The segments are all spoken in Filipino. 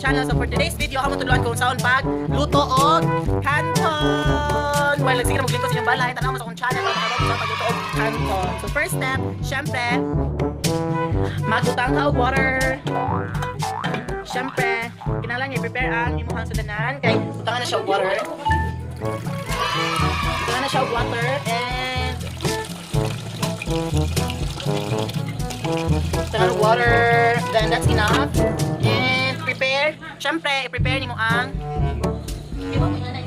channel. So for today's video, ako matuluan kung saan pag luto og canton. Well, sige na maglingkod sa inyong balay. Tanaw mo sa akong channel. Tanaw mo sa pagluto og canton. So first step, syempre, magbutang ka og water. Syempre, kinalang i-prepare ang imuhang sudanan. Kay butangan na siya og water. Butangan na siya og water and butangan og water. Then that's enough. And prepare. Syempre, i-prepare nimo ang imuhang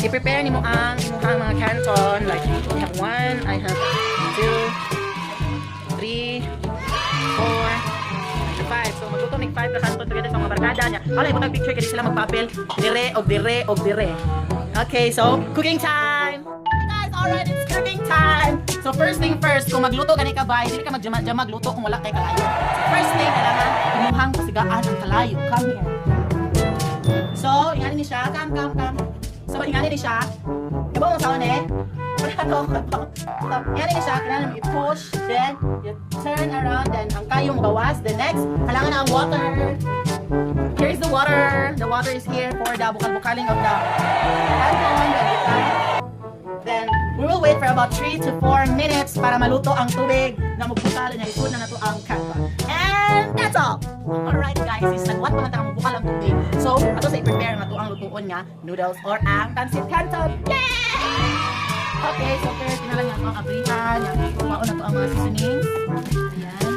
mga canton. Like, I have 1, I have 2, 3, 4, 5. So magluto mig 5 ka canton together sa mga barkada niya. Wala ko tag picture kay sila magpapel dire og dire og dire. Okay, so cooking time. Guys, alright, it's cooking time. So first thing first, kung magluto gani ka bay, dili ka magjama-jama magluto kung wala kay kalayo. So first thing kailangan imuhang pasigaan ang kalayo. Come here. So, ingani ni siya. Come. So, ingani ni siya. Ibaw mo sa one. Ingani ni siya. Kailangan mo i-push. Then, you turn around. Then, ang kayo mo bawas. Then next, kailangan na ang water. Here is the water. The water is here for the bukal-bukaling of the canton. Then, we will wait for about 3 to 4 minutes para maluto ang tubig na magbukal na isud na nato ang canton. And that's all. Alright guys, is nagwat pa man ta bukal ang tubig. So, ato sa i-prepare nga to ang lutuon nga noodles or ang pancit canton. Yeah! Okay, so first tinalang nga to ang abrihan, yang paon na to ang mga seasonings. Ayan.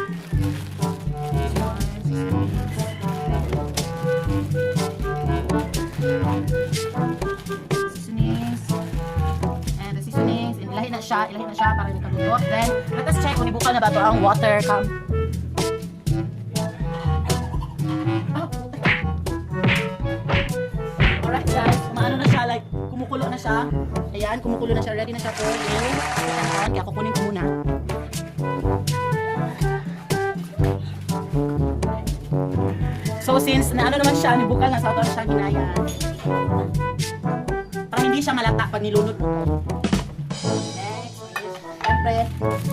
Seasonings, ilahin na siya para hindi kaluto. Then, let us check kung ibukal na ba to ang water. Come. Alright guys, maano na siya, like, kumukulo na siya. Ayan, kumukulo na siya, ready na siya for yung canton. Kaya kukunin ko muna. So since naano naman siya, nibukal na sa ito na siya ginayan. Para hindi siya malata pag nilunod mo. Next, siyempre,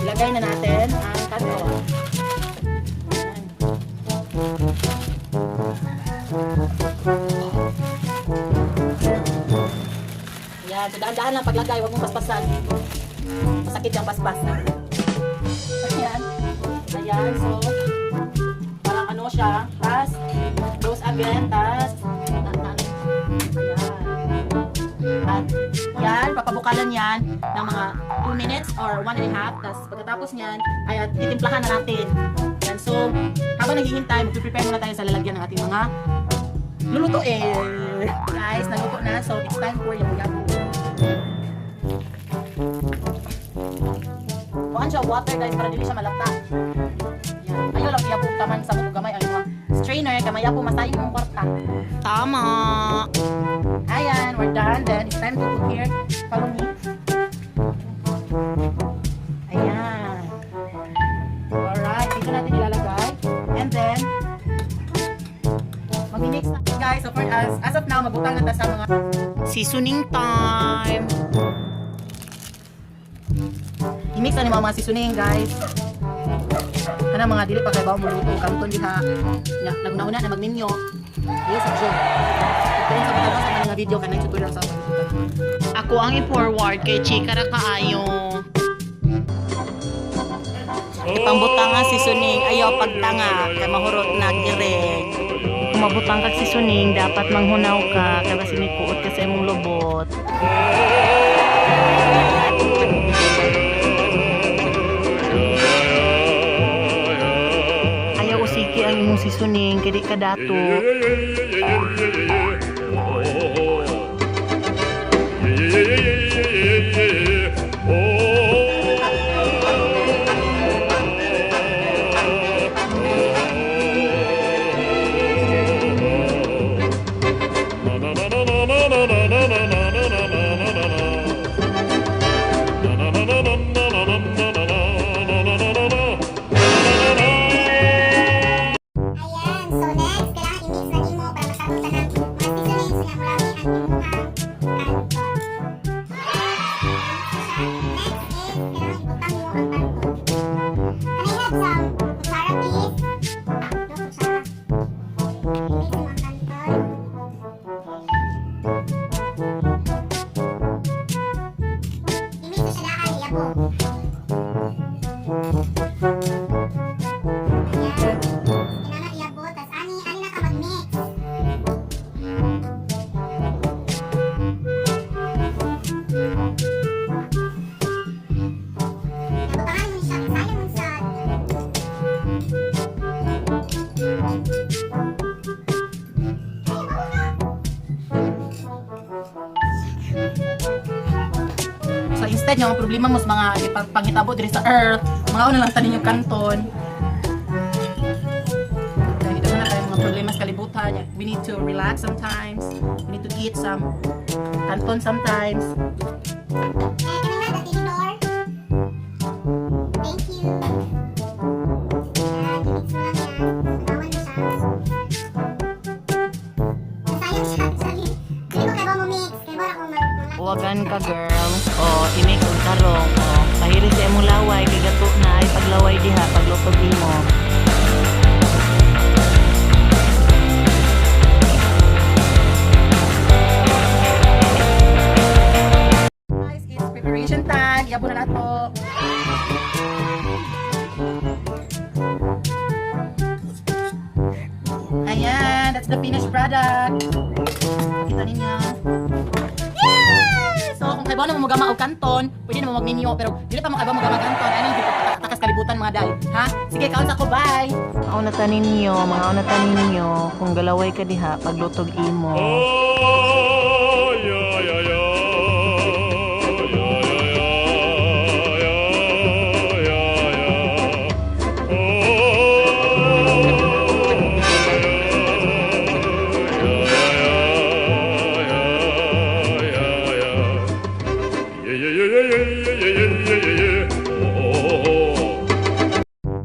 ilagay na natin ang canton. Ayan, so daan-daan lang paglagay, huwag mong paspasan. Masakit yung paspas. Ayan, so parang ano siya, tas close again, tas ayan. Yan, papabukalan yan ng mga 2 minutes or 1.5. Tas pagkatapos niyan, ay titimplahan na natin. Yan, so habang naghihintay, mag-prepare muna tayo sa lalagyan ng ating mga lulutuin. Guys, naluto na, so it's time for yabu-yabu. Kuhaan siya water guys, para dili siya malata. Yan, ayaw lang yabu taman sa mga gamay ang mga strainer, kamaya po masayin mong kwarta. Tama! Ayan, we're done. Then, it's time to cook here. Follow me. Ayan. Alright, dito natin ilalagay. And then, mag-mix na. Guys, so for us, as of now, magbutang na sa mga seasoning time. I-mix na ni mga seasoning, guys. Ano mga dili pa kay bawo mo luto kanton diha. Ya, naguna-una na magninyo. Yes, sure. Kung sa pagkakasa sa mga video kanay tutorial sa ako ang i-forward kay Chika ra kaayo. Ipambutang nga seasoning, ayaw pagtanga kay mahurot na dire. Kung mabutang kag seasoning, dapat manghunaw ka kay basi may kuot ka sa imong lubot. Ayaw usiki ang imong seasoning kay di ka dato. Ayan, so next, kailangan i-mix na nimo para masabutan ng mga seasonings nga mula aside nga mga problema mo sa mga panghitabo diri sa earth, mga una lang tanin yung kanton. Dahil dito na tayo mga problema sa kalibutan. We need to relax sometimes. We need to eat some kanton sometimes. Thank you. Huwagan ka girl. O, imik og tarong. O, pahiri sa imong laway. Kay gato na ay paglaway diha. Paglutog imo. Guys, it's preparation time. Yabo na nato. Ayan, that's the finished product. Kita ninyo. Yes! So, kung kaibaw na mo magama og kanton, pwede na mo magninyo. Pero, dili pa mo kaibaw magama kanton. Ano yung takas kalibutan mga day? Ha? Sige, kaon sa ko. Bye! Mga unatanin ninyo. Mga unatanin ninyo. Kung galaway ka diha. Paglutog imo.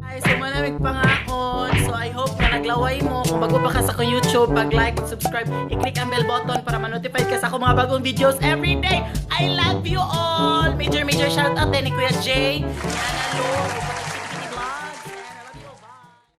Ay, so manamig pangakon. So I hope na naglaway mo. Kung bago pa ka sa akong YouTube, pag-like, subscribe, i-click ang bell button para ma-notify ka sa akong mga bagong videos every day. I love you all! Major shout out din ni Kuya Jay. Nanalo.